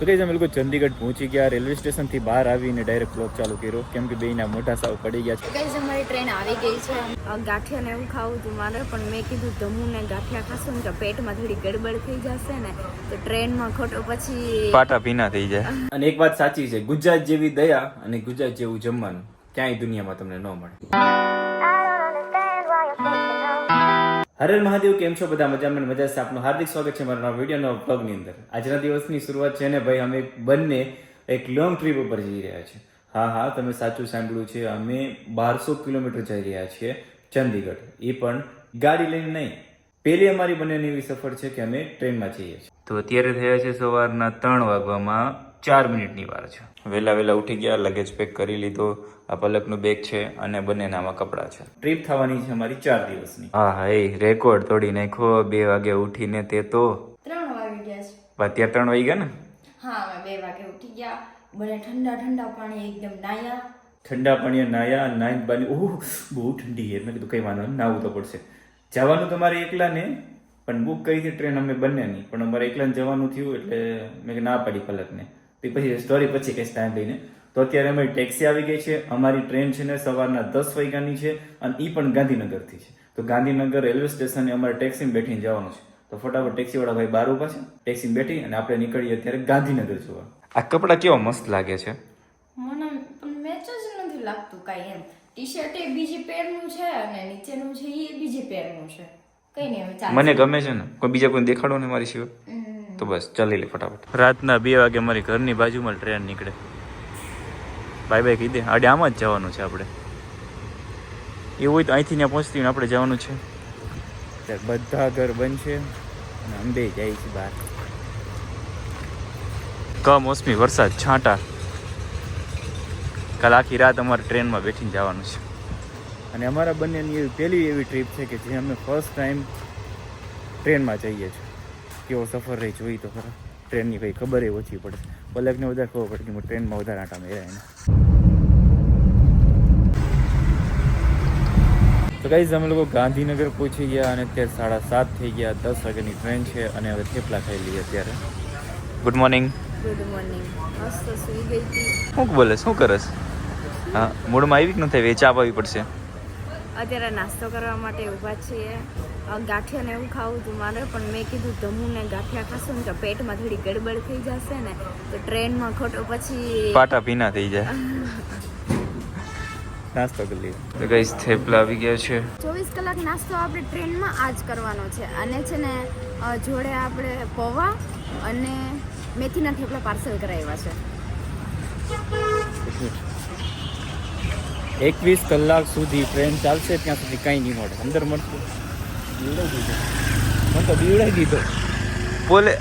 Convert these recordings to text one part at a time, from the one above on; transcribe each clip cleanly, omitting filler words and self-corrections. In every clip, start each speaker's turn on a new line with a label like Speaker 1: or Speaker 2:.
Speaker 1: તો કઈ અમે લોકો ચંદીગઢ પહોંચી ગયા. રેલવે સ્ટેશનથી બહાર આવીને ડાયરેક્ટ બ્લોગ ચાલુ કર્યો કેમ કે બેયના મોઢા સાવ પડી ગયા છે.
Speaker 2: ગાઈઝ અમારી ટ્રેન આવી ગઈ છે. ગાંઠિયા ને એવું ખાવું હતું મારે, પણ મેં કીધું ધમું ને ગાંઠિયા ખાશું ને તો પેટમાં થોડી ગડબડ થઈ જશે ને, તો ટ્રેનમાં ખોટો પછી
Speaker 3: પાટા ભીના થઈ જાય.
Speaker 1: અને એક વાત સાચી છે, ગુજરાત જેવી દયા અને ગુજરાત જેવું જમવાનું ક્યાંય દુનિયામાં તમને ન મળે. હરે મહાદેવ, કેમ છો બધા? મજામાં મજા છે. આપનું હાર્દિક સ્વાગત છે મારા વિડીયો નવા બ્લોગની અંદર. આજના દિવસની શરૂઆત છે ને ભાઈ, અમે બંને એક લોંગ ટ્રીપ ઉપર જઈ રહ્યા છીએ. હા, તમે સાચું સાંભળ્યું છે. અમે 1200 કિલોમીટર જઈ રહ્યા છીએ ચંદીગઢ. એ પણ ગાડી લઈને નહીં. પહેલી અમારી બંનેની એવી સફર છે કે અમે ટ્રેનમાં જઈએ છીએ.
Speaker 3: તો અત્યારે થયા છે સવારના 3 વાગવામાં 4 મિનિટની વાર છે. વહેલા ઉઠી ગયા, લગેજ પેક કરી લીધો. આ પલકનું બેગ છે અને બંનેનામાં કપડાં છે.
Speaker 1: ટ્રીપ થવાની છે અમારી 4 દિવસની.
Speaker 3: હા, એ રેકોર્ડ તોડી નાખ્યો. 2 વાગે ઉઠીને તે તો
Speaker 2: 3 વાગી ગયા છે.
Speaker 3: અત્યારે 3 વાગી ગયા ને?
Speaker 2: હા, અમે 2 વાગે ઉઠી ગયા. બને ઠંડા પાણી એકદમ નાયા.
Speaker 1: ઠંડા પાણીએ નાયા, નાઈન બાની. ઓહ, બહુ ઠંડી છે. મેં કીધું કઈ વાંધો નહીં, નાવું તો પડશે. જવાનું તમારે એકલાને, પણ બુક કરી હતી ટ્રેન અમે બંનેની, પણ અમારે એકલાને જવાનું થયું એટલે મેં ના પાડી પલકને. પછી સ્ટોરી પછી કઈ ટાઈમ લઈને. તો અત્યારે અમારી ટેક્સી આવી ગઈ છે. અમારી ટ્રેન છે ને સવારના 10 વાગ્યાની છે અને એ પણ ગાંધીનગરથી છે. તો ગાંધીનગર રેલવે સ્ટેશને અમારે ટેક્સીમાં બેઠીને જવાનું છે. તો ફટાફટ ટેક્સી વાળા ભાઈ બહાર ઉભા છે, ટેક્સીમાં બેઠી અને આપણે નીકળીએ અત્યારે ગાંધીનગર જોવા.
Speaker 3: આ કપડાં કેવા મસ્ત લાગે છે.
Speaker 2: મને પણ મેચ જ નથી લાગતું કાંઈ એમ. ટી શર્ટ એ બીજી પેરનું છે અને નીચેનું છે એ બીજી પેરનું છે. કઈ નહીં, હવે ચાલે.
Speaker 3: મને ગમે છે ને. કોઈ બીજા કોઈ દેખાડો ને મારી સિવાય તો બસ ચાલી લે ફટાફટ. રાતના 2 વાગે મારી ઘરની બાજુમાં ટ્રેન નીકળે. બાય કહી દે. આડે આમાં જ જવાનું છે આપણે. એવું હોય તો અહીંથી ત્યાં પહોંચતી આપણે જવાનું છે.
Speaker 1: ત્યારે બધા ઘર બંધ છે અને અંબે જાય છે બહાર.
Speaker 3: કમોસમી વરસાદ, છાંટા. કાલ આખી રાત અમારે ટ્રેનમાં બેઠીને જવાનું છે.
Speaker 1: અને અમારા બંનેની એવી પહેલી એવી ટ્રીપ છે કે જે અમે ફર્સ્ટ ટાઈમ ટ્રેનમાં જઈએ છીએ. કેવો સફર રહી જોઈ તો ખરા. ટ્રેનની કંઈ ખબર એ ઓછી પડે. પલકને વધારે ખબર પડે કે હું ટ્રેનમાં વધારે આંટા મેળાય એને. તો ગાઈઝ અમે લોકો ગાંધીનગર પહોંચી ગયા અને અત્યારે 7:30 થઈ ગયા. 10 વાગ્યાની ટ્રેન છે અને હવે થેપલા ખાઈ લઈએ અત્યારે.
Speaker 3: Good morning.
Speaker 2: Good morning. મસ્ત સુઈ ગઈ હતી.
Speaker 3: શું બોલે? શું કરસ? હા, મૂડમાં આવી કે નથી? વેચા આપવી પડશે.
Speaker 2: અત્યારે નાસ્તો કરવા માટે ઊભા છીએ. ગાંઠિયા ને એવું ખાવું હતું મારે, પણ મેં કીધું ધમું ને ગાંઠિયા ખાશું ને તો પેટમાં થોડી ગડબડ થઈ જશે ને, તો ટ્રેનમાં ખોટો પછી
Speaker 3: પાટા ભીના થઈ જાય.
Speaker 1: નાસ્તો કરી લઈએ.
Speaker 3: તો ગાઈસ થેપલા આવી ગયા છે.
Speaker 2: 24 કલાક નાસ્તો આપણે ટ્રેનમાં આ જ કરવાનો છે. અને છે ને જોડે આપણે પૌવા અને મેથીના થેપલા પાર્સલ કરાવ્યા છે.
Speaker 1: 21 કલાક સુધી ટ્રેન ચાલશે ત્યાં સુધી કંઈ નહીં મળે. અંદર મળતું બીવડાવી દીધો. મને તો બીવડાવી દીધો.
Speaker 3: બોલે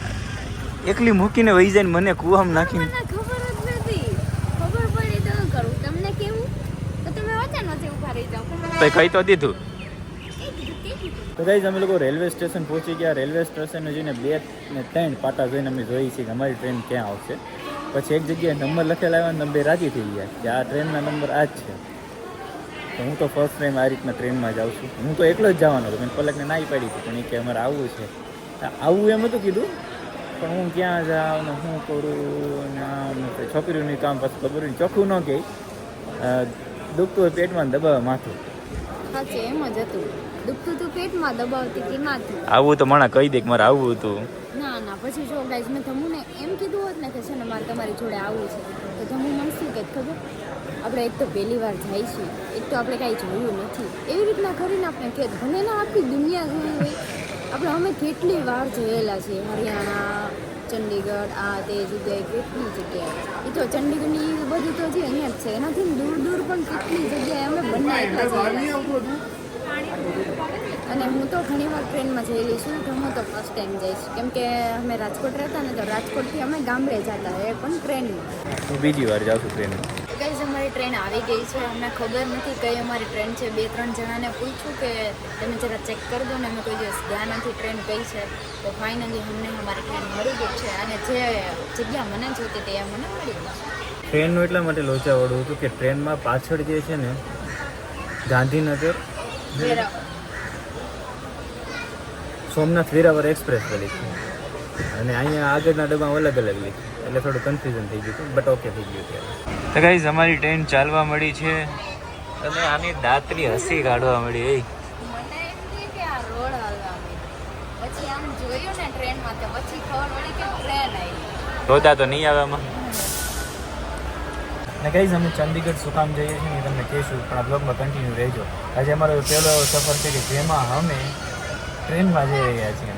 Speaker 3: એકલી મૂકીને વહી જાય ને મને કૂવામાં નાખીને.
Speaker 2: મને ખબર જ નથી. ખબર પડી તો કરું તમને કેવું, તો તમે વચ્ચે ઉભા રહી જાઓ.
Speaker 3: તો કહી તો દીધું.
Speaker 1: તો ગાઈઝ અમે લોકો રેલવે સ્ટેશન પહોંચી ગયા. રેલવે સ્ટેશને જઈને 2 ને 3 પાટા જોઈને અમે જોઈએ છીએ કે અમારી ટ્રેન ક્યાં આવશે. પછી એક જગ્યાએ નંબર લખેલા આવ્યા ને અમે રાજી થઈ ગયા કે આ ટ્રેનના નંબર આ જ છે. તો હું તો ફર્સ્ટ ટાઈમ આ રીતના ટ્રેનમાં જાઉં છું. હું તો એકલો જ જવાનો હતો. મેં પલકને ના પાડી હતી, પણ એ કે અમારે આવવું છે. આવવું એમ હતું કીધું, પણ હું ક્યાં જાઉં ને શું કરું ને છોકરીઓની કામ પાછું ખબર હોય ચોખ્ખું ન કહે. દુખતું હોય પેટમાં દબાવે માથું.
Speaker 2: સાચે એમ જ હતું. દુખતું તું પેટમાં, દબાવતી હતી માથું.
Speaker 3: આવું તો માણા કહી દે કે મારે આવવું હતું.
Speaker 2: ના પછી જો ગાઈઝ મેં ધમુને એમ કીધું હોત ને કે છે ને મારે તમારી જોડે આવવું છે, તો ધમુ મને શું કહે ખબર? આપણે એક તો પહેલી વાર જાય છીએ, એક તો આપણે કાંઈ જોયું નથી, એવી રીતના કરીને આપણે કહે ભલે ના આખી દુનિયા જોઈ હોય. આપણે અમે કેટલી વાર જોયેલા છીએ, હરિયાણા, ચંડીગઢ, આ તે જગ્યાએ કેટલી જગ્યાએ. એ તો ચંડીગઢની બધી તો જે અહીંયા જ છે, એનાથી દૂર પણ કેટલી જગ્યાએ અમે બંને અને હું તો ઘણી વાર ટ્રેનમાં જયેલી છું. તો હું તો ફર્સ્ટ ટાઈમ જઈશ, કેમ કે અમે રાજકોટ રહેતા ને, તો રાજકોટથી અમે ગામડે જતા એ પણ ટ્રેનમાં.
Speaker 1: હું બીજી વાર જાઉં છું ટ્રેનમાં.
Speaker 2: ગાઈઝ અમારી ટ્રેન આવી ગઈ છે. અમને ખબર નથી કઈ અમારી ટ્રેન છે. 2-3 જણાને પૂછ્યું કે તમે જરા ચેક કરી દો ને, અમે કોઈ દિવસ ગયા નથી ટ્રેન કઈ છે. તો ફાઇનલી અમને અમારી ટ્રેન મળી ગઈ છે અને જે જગ્યા મને જોતી હતી એ મને મળી ગઈ છે.
Speaker 1: ટ્રેનનું એટલા માટે લોચાવાળું હતું કે ટ્રેનમાં પાછળ જે છે ને ગાંધીનગર સોમનાથ વેરાવળ એક્સપ્રેસ લખી અને અહીંયા આગળના ડબ્બા અલગ અલગ લખી. એટલે થોડું કન્ફ્યુઝન થઈ ગયું હતું, બટ ઓકે થઈ ગયું ત્યારે.
Speaker 3: તો ગાઈઝ અમારી ટ્રેન ચાલવા મળી છે અને આની દાંતની હસી કાઢવા મળી. એ
Speaker 2: મને એમ થયું કે આ રોડ હાલવા માંડી. પછી આમ જોયું ને ટ્રેનમાં તો પછી ખબર પડી કે ટ્રેન આવી.
Speaker 3: રોતા તો નહીં આવે આમાં.
Speaker 1: અને ગાઈઝ અમે ચંદીગઢ શું કામ જઈએ છીએ ને એ તમને કહીશું, પણ આ બ્લોગમાં કન્ટિન્યુ રહેજો. આજે અમારો પહેલો સફર છે કે જેમાં અમે ટ્રેનમાં જઈ રહ્યા છીએ.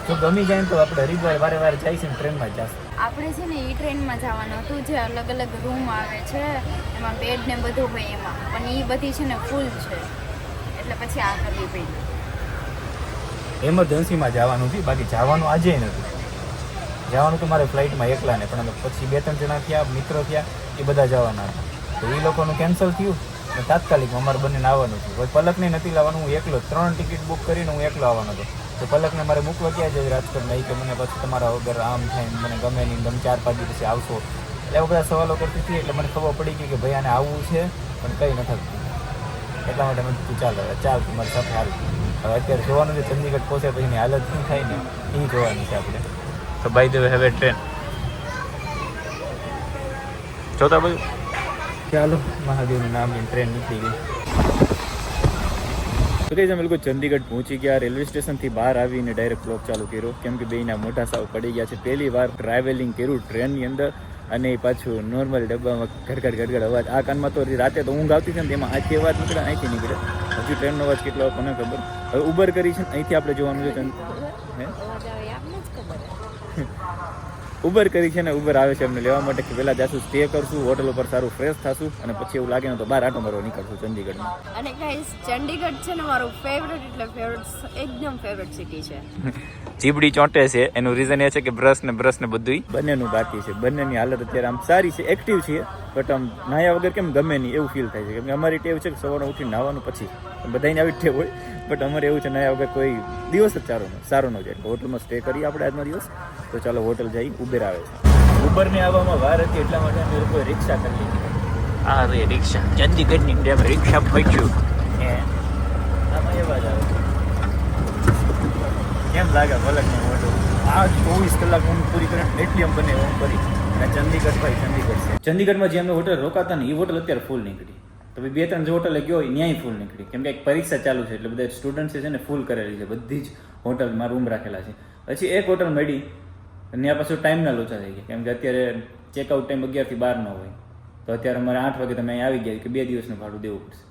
Speaker 1: જો ગમી જાય ને તો આપણે હરિદ્વાર વારે વારે જાય છે ને ટ્રેનમાં જ જશું.
Speaker 2: આપણે છે ને એ ટ્રેનમાં જવાનું હતું જે અલગ અલગ રૂમ આવે છે, એમાં બેડ ને બધું હોય એમાં, પણ એ બધી છે ને ફૂલ છે, એટલે પછી આ કરવી પડી.
Speaker 1: એમરજન્સીમાં જવાનું હતું, બાકી જવાનું આજે નથી. જવાનું તો મારે ફ્લાઇટમાં એકલા ને, પણ અમે પછી 2-3 જણા થયા, મિત્રો થયા, એ બધા જવાના હતા. તો એ લોકોનું કેન્સલ થયું અને તાત્કાલિકમાં અમારે બંનેને આવવાનું હતું. હવે પલકને નથી લાવવાનું, હું એકલો 3 ટિકિટ બુક કરીને હું એકલો આવવાનો હતો. તો પલકને મારે મૂકવા ક્યાં જાય રાજકોટમાં, કે મને પછી તમારા વગર આમ થાય, મને ગમે નહીં, તમે 4-5 દિવસે આવશો, એટલે એવા બધા સવાલો કરતી હતી. એટલે મને ખબર પડી ગઈ કે ભાઈ આને આવવું છે પણ કંઈ ન થતું. એટલા માટે મેં કીધું ચાલ તમારી સાથે હાલ. હવે અત્યારે જોવાનું છે ચંદીગઢ પહોંચે પછીની હાલત શું થાય ને એ જોવાની છે આપણે.
Speaker 3: તો બાય ધ વે હવે ટ્રેન જોતા બધું.
Speaker 1: ચાલો, મહાદેવનું નામ લઈને ટ્રેન નીકળી ગઈ. તો કઈ અમે લોકો ચંદીગઢ પહોંચી ગયા. રેલવે સ્ટેશનથી બહાર આવીને ડાયરેક્ટ બ્લોગ ચાલુ કર્યો, કેમ કે બેયના મોઢા સાવ પડી ગયા છે. પહેલી વાર ટ્રાવેલિંગ કર્યું ટ્રેનની અંદર, અને પાછું નોર્મલ ડબ્બામાં ઘડઘડ અવાજ. આ કાનમાં તો રાતે તો ઊંઘ આવતી છે ને તેમાં આથી અવાજ નીકળે, અહીંથી નીકળે. હજુ ટ્રેનનો અવાજ કેટલો મને ખબર. હવે ઉબર કરી છે ને અહીંથી આપણે જોવાનું છે. ઉબર કરી છે ને ઉબર આવે છે અમને લેવા માટે કે પહેલાં જાશું, સ્ટે કરશું, હોટલ ઉપર સારું ફ્રેશ થશું, અને પછી એવું લાગે ને તો બહાર આટો મારવા નીકળશું ચંદીગઢમાં.
Speaker 2: અને ગાઈસ ચંદીગઢ છે ને મારું ફેવરેટ, એટલે ફેવરેટ, એકદમ ફેવરેટ સિટી છે.
Speaker 3: જીબડી ચોંટે છે, એનું રીઝન એ છે કે બ્રશ ને બધું
Speaker 1: બંનેનું બાકી છે. બંનેની હાલત અત્યારે આમ સારી છે, એક્ટિવ છીએ, બટ આમ નાહ્યા વગર કેમ ગમે નહીં એવું ફીલ થાય છે. કેમ કે અમારી ટેવ છે કે સવારે ઉઠીને નાહવાનું, પછી બધાને આવી ટેવ હોય, બટ અમારે એવું છે નાહ્યા વગર કોઈ દિવસ જ સારો ન જાય. હોટલમાં સ્ટે કરીએ આપણે આજનો દિવસ. તો ચાલો હોટલ જઈ. ઉબેર આવે છે. ઉબરને આવવામાં વાર હતી એટલા માટે અમે લોકોએ રિક્ષા કરી લીધી.
Speaker 3: આ રે રિક્ષા, ચંદીગઢની અંદર રિક્ષા પહોંચ્યું.
Speaker 1: આમાં એવા જ આવે. કેમ લાગે પલકને મોટું? આ 24 કલાક ઊંઘ પૂરી કરીને એટલી આમ બને ઊંઘ કરી. અને ચંદીગઢ ભાઈ ચંદીગઢ છે. ચંદીગઢમાં જે અમે હોટલ રોકાતા ને એ હોટલ અત્યારે ફૂલ નીકળી. તો ભાઈ 2-3 જે હોટલે ગયો હોય ન્યાય ફૂલ નીકળી, કેમ કે એક પરીક્ષા ચાલુ છે એટલે બધા સ્ટુડન્ટ્સ છે ને ફૂલ કરેલી છે. બધી જ હોટલમાં રૂમ રાખેલા છે. પછી એક હોટલ મળી અને ત્યાં પાછું ટાઈમના લોચા થઈ ગયા, કેમ કે અત્યારે ચેકઆઉટ ટાઈમ 11 થી 12 ન હોય. તો અત્યારે અમારે 8 વાગે તમે અહીં આવી ગયા કે 2 દિવસનું ભાડું દેવું પડશે.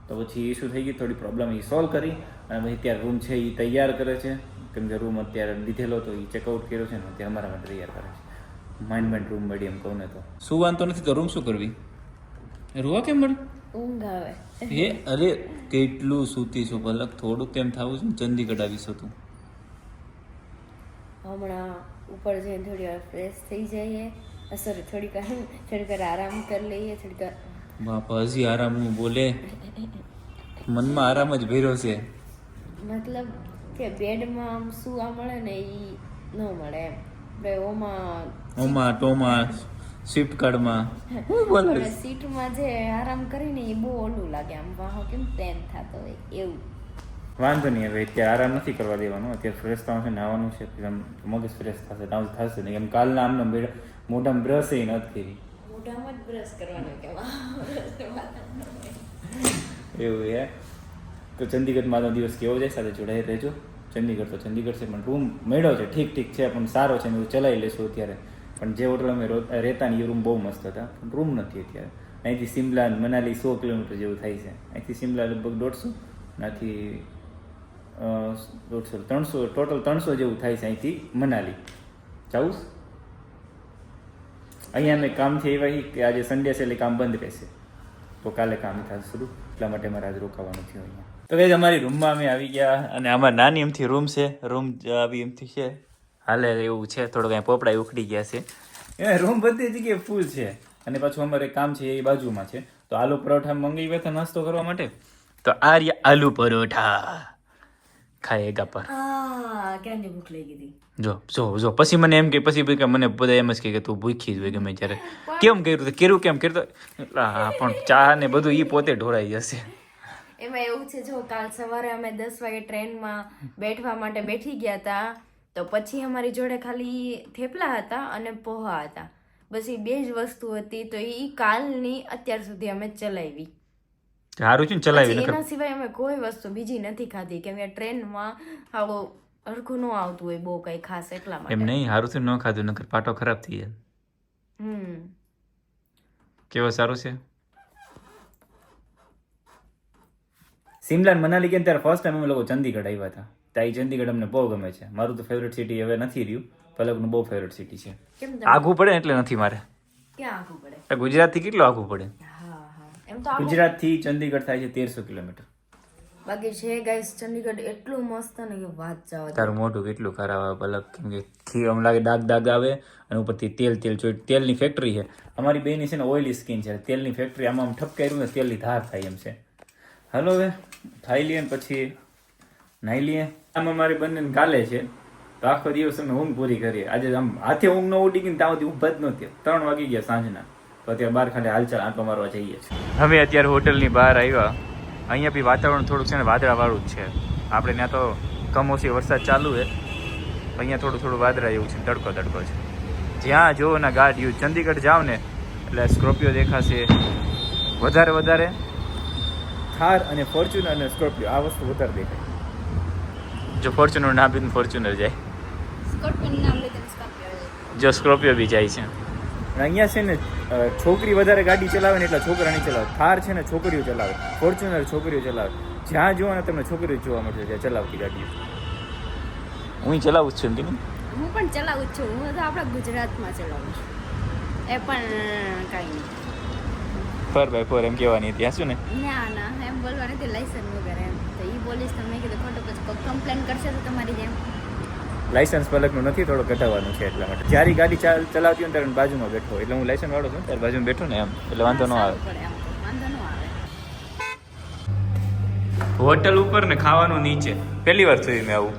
Speaker 1: તો પછી ઇસ્યુ થઈ ગઈ, થોડી પ્રોબ્લેમ એ સોલ્વ કરી, અને પછી ત્યાં રૂમ છે એ તૈયાર કરે છે, કેમ કે રૂમ અત્યારે લીધેલો તો એ ચેકઆઉટ કર્યો છે ને અત્યારે અમારા માટે તૈયાર કરે છે. માઇન્ડ રૂમ મળી એમ કહું ને તો.
Speaker 3: શું વાંધો નથી, તો રૂમ શું કરવી? રૂવા કેમ મળી?
Speaker 2: ઊંઘ આવે.
Speaker 3: એ અરે કેટલું સૂતી છું પલક, થોડુંક તેમ થવું છે ને ચંદીગઢ આવીશ તું.
Speaker 2: હમણાં ઉપર જઈને થોડી વાર ફ્રેશ થઈ જઈએ, સોરી થોડીક વાર આરામ કરી લઈએ, થોડીક વાર.
Speaker 3: બાપા હજી આરામ હું બોલે, મનમાં આરામ જ ભર્યો છે.
Speaker 2: મતલબ કે બેડમાં આમ સુવા મળે ને એ ન મળે એમ.
Speaker 3: ઓમાં ટોમાં સ્વિફ્ટ કાર્ડમાં હું બોલે
Speaker 2: સીટમાં જે આરામ કરીને એ બહુ ઓલું લાગે, આમ વાહો કેમ પ્લેન થતો હોય એવું.
Speaker 1: વાંધો નહીં, હવે અત્યારે આરામ નથી કરવા દેવાનો. અત્યારે ફ્રેશ થવાનું છે, નાહવાનું છે, મગજ ફ્રેશ થશે, થશે નહીં. એમ કાલના આમને મોઢામાં બ્રશ એ નથી કરી.
Speaker 2: મોઢામાં જ બ્રશ કરવાનો કે
Speaker 1: એવું હે. તો ચંદીગઢમાં આજનો દિવસ કેવો જાય સાથે જોડાઈ રહેજો. ચંદીગઢ તો ચંદીગઢ છે, પણ રૂમ મળ્યો છે, ઠીક છે, પણ સારો છે, હું ચલાવી લઈશું અત્યારે. પણ જે હોટલ અમે રહેતા ને એ રૂમ બહુ મસ્ત હતા, પણ રૂમ નથી અત્યારે. અહીંથી સિમલા મનાલી 100 કિલોમીટર જેવું થાય છે. અહીંથી સિમલા લગભગ 150, નાથી 300 ટોટલ 300 જેવું થાય છે અહીંથી મનાલી જવું. અહીંયા અમે કામથી આવ્યા કે આજે સન્ડે છે એટલે કામ બંધ રહેશે, તો કાલે કામ થશે શરૂ, એટલા માટે મારે આજે રોકાવાનું થયું અહીંયા. તો કઈ અમારી રૂમમાં અમે આવી ગયા,
Speaker 3: અને આમાં નાની એમથી રૂમ છે, રૂમ આવી એમથી છે, હાલે એવું છે. થોડું કાંઈ પોપડા ઉખડી ગયા છે.
Speaker 1: એ રૂમ બધી જગ્યાએ ફૂલ છે. અને પાછું અમારે કામ છે એ બાજુમાં છે, તો આલુ પરોઠા મંગાવ્યા હતા નાસ્તો કરવા માટે.
Speaker 3: તો આ રહ્યા આલુ પરોઠા ખાએગા પર.
Speaker 2: ક્યાંની ભૂખ લાગી હતી
Speaker 3: જો પછી મને એમ કે પછી મને બધા એમ જ કે તું ભૂખી જ હોય ગમે ત્યારે. કેમ કર્યું કેમ કર્યું પણ ચા ને બધું ઈ પોતે ઢોળાઈ જશે.
Speaker 2: એમાં એવું છે, જો કાલ સવારે અમે 10 વાગે ટ્રેનમાં બેઠવા માટે બેઠી ગયા હતા, તો પછી અમારી જોડે ખાલી થેપલા હતા અને પોહા હતા, બસ એ 2 જ વસ્તુ હતી. તો એ કાલની અત્યાર સુધી અમે ચલાવી.
Speaker 3: સારું છે ને ચલાવી
Speaker 2: પછી એના સિવાય અમે કોઈ વસ્તુ બીજી નથી ખાધી, કેમ કે ટ્રેનમાં આવો હરખું ન આવતું હોય બહુ કઈ ખાસ, એટલા માટે.
Speaker 3: એમ નહીં, સારું છે ન ખાધું નકર પાટો ખરાબ થઈ જાય. કેવો સારું છે.
Speaker 1: સિમલા અને મનાલી ગયા ત્યારે ફર્સ્ટ ટાઈમ અમે લોકો ચંદીગઢ આવ્યા હતા. ત્યાં ચંદીગઢ અમને બહુ ગમે છે. મારું તો ફેવરેટ સિટી હવે નથી રહ્યું, પલકનું બહુ ફેવરેટ સિટી છે.
Speaker 2: કેમ
Speaker 3: આઘું પડે ને એટલે નથી મારે.
Speaker 2: ક્યાં આઘું પડે?
Speaker 3: ગુજરાતથી કેટલું આઘું પડે?
Speaker 2: એમ તો
Speaker 1: ગુજરાતથી ચંદીગઢ થાય છે 1300 કિલોમીટર.
Speaker 2: બાકી છે ગાઈસ ચંદીગઢ એટલું મસ્ત ને કે વાત જવા દે.
Speaker 3: તારું મોઢું કેટલું ખરાબ આવે પલક, કેમ કે ખીર આમ લાગે ડાગ આવે અને ઉપરથી તેલની ફેક્ટરી છે. અમારી બેની છે ને ઓઇલી સ્કિન છે, તેલની ફેક્ટરી આમાં આમ ઠપકાર્યું ને તેલની ધાર થાય એમ છે. હાલો હવે ખાઈ લઈએ ને પછી નાહી લઈએ. આમ અમારી બંને ગાલે છે તો આખો દિવસ અમે ઊંઘ પૂરી કરીએ. આજે આમ હાથે ઊંઘ ન ઉડી ગઈ ને ત્યાં સુધી ઊભા જ નહોતી. 3 વાગી ગયા સાંજના, તો અત્યારે બહાર ખાલી હાલચાલ આંટો મારવા જઈએ છીએ. હવે અત્યારે હોટલની બહાર આવ્યા. અહીંયા બી વાતાવરણ થોડુંક છે ને વાદળાવાળું જ છે. આપણે ત્યાં તો કમોસમી વરસાદ ચાલુ છે, અહીંયા થોડું વાદળા એવું છે, તડકો છે. જ્યાં જોવો ને ગાડીઓ, ચંદીગઢ જાવ ને એટલે સ્કોર્પિયો દેખાશે વધારે.
Speaker 1: થાર અને ફોર્ચ્યુનર અને સ્કોર્પિયો આ વસ્તુ વધારે દેખાય.
Speaker 3: જો ફોર્ચ્યુનર ના બી ફોર્ચ્યુનર જાય,
Speaker 2: સ્કોર્પિયો નામ લઈ દે સ્કોર્પિયો.
Speaker 3: જો સ્કોર્પિયો બી જાય છે.
Speaker 1: અને અહીંયા છે ને છોકરી વધારે ગાડી ચલાવે ને એટલે છોકરા નહીં ચલાવે. થાર છે ને છોકરીઓ ચલાવે, ફોર્ચ્યુનર છોકરીઓ ચલાવે. જ્યાં જુઓ ને તમને છોકરીઓ જોવા મળશે ત્યાં ચલાવતી ગાડીઓ.
Speaker 3: હું ચલાવું જ છું ને.
Speaker 2: હું પણ ચલાવું છું. હું તો આપણા ગુજરાતમાં ચલાવું છું, એ પણ કાંઈ નહીં.
Speaker 3: 4x4 એમ કહેવાની ત્યાં શું ને
Speaker 2: ના એમ બોલવા નથી, લાયસન્સ વગર એમ. તો એ બોલીશ તો મેં કીધું ખોટું, પછી કમ્પ્લેન કરશે તો તમારી જેમ.
Speaker 1: લાયસન્સ પલકનું નથી, થોડો ઘટાડવાનું છે એટલા માટે. જ્યારે ગાડી ચલાવતી હોય ત્યારે બાજુમાં બેઠો, એટલે હું લાયસન્સ વાળો છું ત્યારે બાજુમાં બેઠો ને એમ, એટલે વાંધો ન આવે.
Speaker 2: વાંધો ન આવે.
Speaker 3: હોટલ ઉપર ને ખાવાનું નીચે, પહેલી વાર જોયું મેં આવું.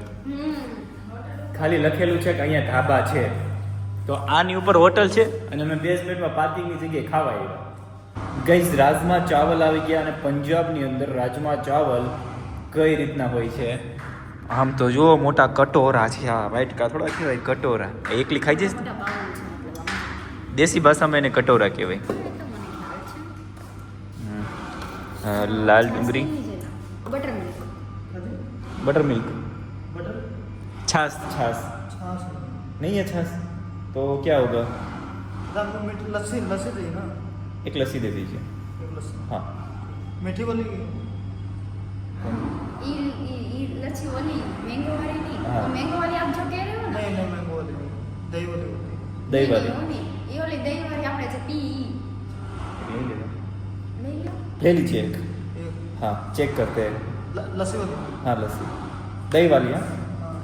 Speaker 1: ખાલી લખેલું છે કે અહીંયા ઢાબા છે,
Speaker 3: તો આની ઉપર હોટલ છે.
Speaker 1: અને અમે 2 મિનિટમાં પાર્કિંગની જગ્યાએ ખાવા આવ્યા. ગઈઝ રાજમા ચાવલ આવી ગયા. અને પંજાબની અંદર રાજમા ચાવલ કઈ રીતના હોય છે
Speaker 3: આમ તો જુઓ, મોટા કટોરા છે. આ વાઇટકા થોડા કહેવાય, કટોરા. એકલી ખાઈ જઈશ. દેશી ભાષામાં એને કટોરા કહેવાય. લાલ ડુંગળી,
Speaker 1: बटर मिल्क, छाछ नहीं है छाछ तो क्या होगा?
Speaker 4: लस्सी चाहिए ना,
Speaker 1: एक लस्सी दे दीजिए. हाँ
Speaker 4: मीठी वाली.
Speaker 2: लच्छी वाली मैंगो वाली नहीं,
Speaker 1: हाँ.
Speaker 2: तो मैंगो वाली आप जो कह रहे हो ना,
Speaker 4: नहीं मैंगो वाली नहीं, दही वाली होती है.
Speaker 1: दही वाली
Speaker 2: ये वाली दही वाली આપણે જે પી
Speaker 1: ले लो,
Speaker 2: લઈ લો.
Speaker 1: ले लीजिए एक.
Speaker 4: एक
Speaker 1: हाँ चेक करते हैं.
Speaker 4: लस्सी वाली.
Speaker 1: हाँ लस्सी दही वाली. हाँ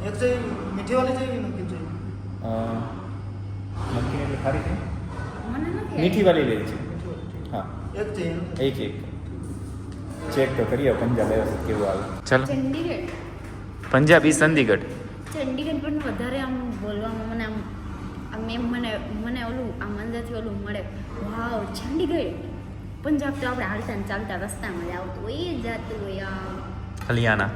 Speaker 4: एक चाहिए मीठी वाली चाहिए, नमकीन चाहिए.
Speaker 1: नमकीन એટલે ખારી છે,
Speaker 2: મને નથી
Speaker 1: મીઠી વાली ले लीजिए.
Speaker 4: मीठी वाली ठीक
Speaker 1: हाँ
Speaker 4: है. एक चाहिए ना.
Speaker 1: एक चेक तो करिए પંજાબ વ્યવસ્થિત કેવું આવે.
Speaker 3: ચાલો,
Speaker 2: ચંડીગઢ.
Speaker 3: પંજાબી ચંદીગઢ.
Speaker 2: ચંડીગઢ પણ વધારે આમ બોલવામાં મને આમ એમ મને ઓલું આમ અંદરથી ઓલું મળે, વાવ ચંડીગઢ. પંજાબ તો આપણે હાલતા ને ચાલતા રસ્તામાં જ આવતું હોય, એ જાતું હોય આ
Speaker 3: હલિયાણા.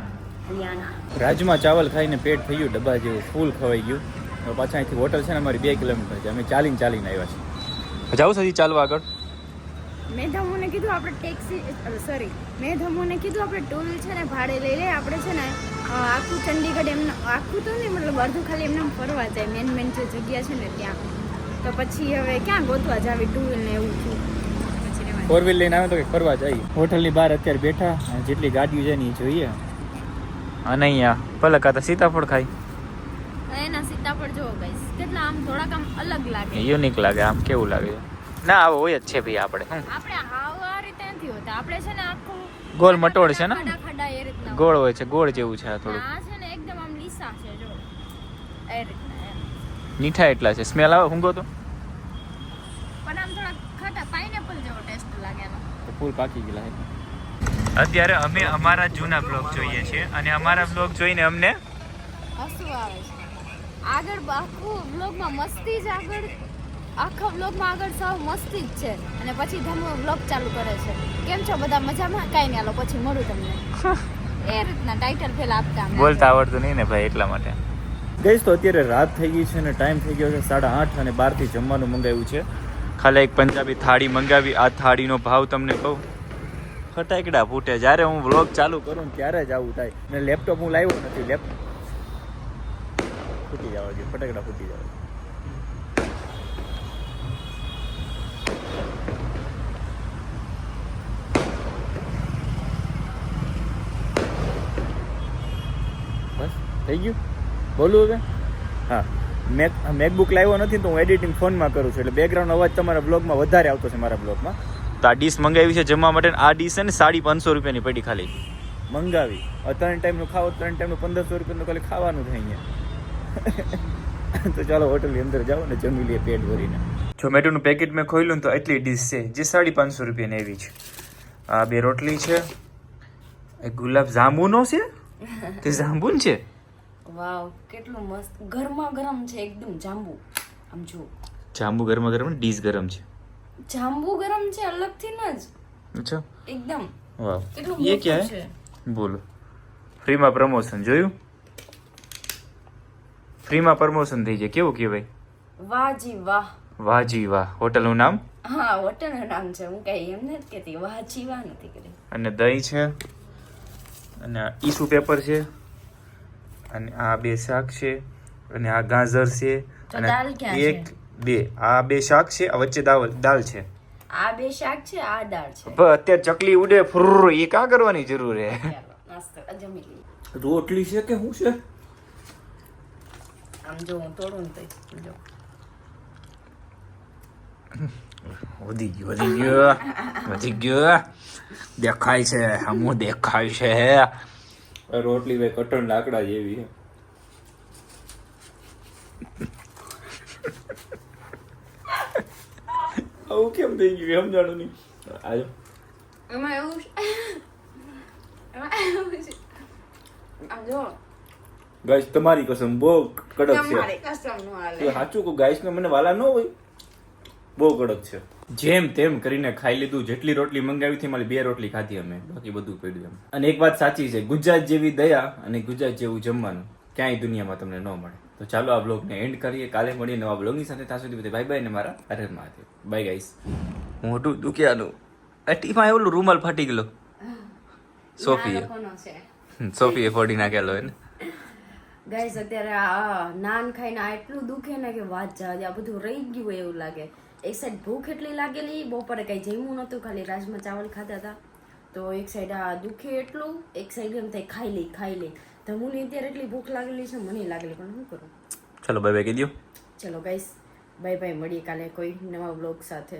Speaker 2: હરિયાણા.
Speaker 1: રાજમાં ચાવલ ખાઈને પેટ થઈ ગયું ડબ્બા જેવું, ફૂલ ખવાઈ ગયું. હવે પાછા અહીંથી હોટલ છે ને અમારી 2 કિલોમીટર છે. અમે ચાલીને આવ્યા છીએ.
Speaker 3: જાઉં સજી ચાલવા આગળ.
Speaker 2: મેં ધમુને કીધું આપણે મેં ધમુને કીધું આપણે ટુ વ્હીલ છે ને ભાડે લઈ લે. આપણે છે ને આખું ચંડીગઢ એમને આખું તો નહીં, મતલબ અડધું ખાલી એમને ફરવા જાય, મેન જે જગ્યા છે ને ત્યાં. તો પછી હવે ક્યાં ગોતવા જાવી ટુ વ્હીલ ને એવું થયું. પછી રહેવા
Speaker 1: 4 વ્હીલ લઈને આવે તો કંઈક ફરવા જઈએ. હોટલની બહાર અત્યારે બેઠા, અને જેટલી ગાડીઓ છે ને એ જોઈએ.
Speaker 3: અને અહીંયા પલક આ તો સીતાફળ ખાઈ.
Speaker 2: એના સીતાફળ જોવો ગાઈસ, કેટલા આમ થોડાક આમ અલગ લાગે.
Speaker 3: યુનિક લાગે. આમ કેવું લાગે? ના આવો હોય જ છે ભાઈ આપણે.
Speaker 2: આપણે હાવ આ રીતે નથી હોતા. આપણે છે ને આખું
Speaker 3: ગોળ મટોળ છે ને,
Speaker 2: ખાડા એ રીતના
Speaker 3: ગોળ હોય છે, ગોળ જેવું છે આ થોડું.
Speaker 2: આ છે ને એકદમ આમ લીસા છે જો એ રીતના એમ.
Speaker 3: મીઠા એટલા છે. સ્મેલ આવે હુંગો તો.
Speaker 2: પણ આમ થોડા ખાટા પાઇનેપલ જેવો ટેસ્ટ લાગે એનો.
Speaker 1: ફૂલ પાકી ગયેલા છે.
Speaker 3: અત્યારે અમે અમારા જૂના બ્લોગ જોઈએ છીએ અને અમારા બ્લોગ જોઈને અમને
Speaker 2: હસવું આવે છે. આગળ આખું બ્લોગમાં મસ્તી જ આખા બ્લોગમાં આગળ સાવ મસ્તી જ છે. અને પછી ધમુ બ્લોગ ચાલુ કરે છે, કેમ છો બધા મજામાં, કાંઈ નહીં હાલો પછી મળું તમને. એ રીતના ટાઇટલ પેલા આપતા અમને.
Speaker 3: બોલતા આવડતું નહીં ને ભાઈ, એટલા માટે.
Speaker 1: ગઈશ તો અત્યારે રાત થઈ ગઈ છે અને ટાઈમ થઈ ગયો છે 8:30 અને બહારથી જમવાનું મંગાવ્યું છે. ખાલી એક પંજાબી થાળી મંગાવી. આ થાળીનો ભાવ તમને કહું, ફટાકડા ફૂટે. જ્યારે હું વ્લોગ ચાલુ કરું ને ત્યારે જ આવું થાય. ને લેપટોપ હું લાવ્યો નથી, ફૂટી જવા જોઈએ, ફટાકડા ફૂટી જવા. બસ થઈ ગયું. બોલું હવે? હા, મેકબુક લાવ્યો નથી તો હું એડિટિંગ ફોનમાં કરું છું, એટલે બેકગ્રાઉન્ડ અવાજ તમારા બ્લોગમાં વધારે આવતો છે મારા બ્લોગમાં. તો આ ડીશ મંગાવી છે જમવા માટે. આ ડીશ છે ને 550 રૂપિયાની પડી ખાલી મંગાવી. 3 ટાઈમનું ખાવો, 3 ટાઈમનું 1500 રૂપિયાનું ખાલી ખાવાનું થાય અહીંયા. તો ચાલો હોટલની અંદર જાઓ ને જમી લઈએ પેટ ભરીને. ઝોમેટોનું પેકેટ મેં ખોલ્યું તો એટલી ડીશ છે જે 550 રૂપિયાની એવી છે. આ 2 રોટલી છે. એક ગુલાબ જાંબુનો છે કે જાંબુન છે.
Speaker 2: વાવ, કેટલું મસ્ત ગરમા ગરમ છે એકદમ જાંબુ. આમ જો
Speaker 1: જાંબુ ગરમા ગરમ, ડીશ ગરમ છે.
Speaker 2: જાંબુ ગરમ છે અલગથી ન જ
Speaker 1: અચ્છા,
Speaker 2: એકદમ.
Speaker 1: વાવ.
Speaker 2: કેટલું
Speaker 1: ये क्या
Speaker 2: મોટું
Speaker 1: है?
Speaker 2: છે.
Speaker 1: બોલો. ફ્રીમાં પ્રમોશન જોયું? ફ્રીમાં પ્રમોશન થઈ જાય. કેવું કહેવાય?
Speaker 2: વાહ જી વાહ.
Speaker 1: વાહ જી વાહ. હોટલનું નામ
Speaker 2: હા, હોટલનું નામ છે. હું કઈ એમ નથી કહેતી, વાહ જી વાહ નથી કરી.
Speaker 1: અને દહીં છે અને આ ઈસુ પેપર છે અને આ 2 શાક છે અને આ ગાજર છે
Speaker 2: તો
Speaker 1: અને
Speaker 2: દાલ ક્યાં છે?
Speaker 1: 1 2 આ 2 શાક છે, આ વચ્ચે દાલ છે.
Speaker 2: આ 2 શાક છે, આ દાળ છે.
Speaker 1: પણ અત્યારે ચકલી ઉડે ફુર, એ કાં કરવાની જરૂર હે?
Speaker 2: ચાલો નાસ્તો જમી લઈએ.
Speaker 1: રોટલી છે કે શું છે?
Speaker 2: આમ જો હું તોડું ને તો જો
Speaker 1: વધી ગયો દેખાય છે, હમું દેખાય છે. રોટલી ભાઈ કટણ લાકડા જેવી છે. આવું કેમ થઈ ગયું સમજાણું નહીં. આજો
Speaker 2: એમાં એવું છે, એમાં એવું છે. આમ જો
Speaker 1: ગાઈસ તમારી કસમ બહુ કડક છે.
Speaker 2: તમારી કસમ નો હાલે.
Speaker 1: તો સાચું કહું ગાઈસ ને મને વાલા ન હોય, બહુ કડક છે. જેમ તેમ કરીને ખાઈ લીધું. જેટલી રોટલી મંગાવી હતી મારી 2 રોટલી ખાધી અમે, બાકી બધું પડ્યું એમ. અને એક વાત સાચી છે, ગુજરાત જેવી દયા અને ગુજરાત જેવું જમવાનું ક્યાંય દુનિયામાં તમને ન મળે. તો ચાલો આ બ્લોગને એન્ડ કરીએ. કાલે મળીએ નવા બ્લોગની સાથે. ત્યાં સુધી બધે બાય બાય ને મારા હરે મહાદેવ. Bye guys. મોટું દુખ્યાનું અટીમાં ઓલું રૂમાલ ફાટી ગયેલો. સોફીએ ફોડી નાખેલો એને.
Speaker 2: ગાઈસ અત્યારે આ નાન ખાઈને આ એટલું દુખે ને કે વાત જવા દે. આ બધું રહી ગયું હોય એવું લાગે. એક સાઈડ ભૂખ એટલી લાગેલી, બપોરે કઈ જમ્યું નતું, ખાલી રાજમા ચાવલ ખાધા હતા. તો એક સાઈડ આ દુખે એટલું, એક સાઈડ એમ થાય ખાઈ લે. ધમુની અત્યારે એટલી ભૂખ લાગેલી છે, મને લાગેલી, પણ શું કરું.
Speaker 1: ચલો બાય બાય કહી દો.
Speaker 2: ચલો ગાઈસ, બાય બાય. મળીએ કાલે કોઈ નવા બ્લોગ સાથે.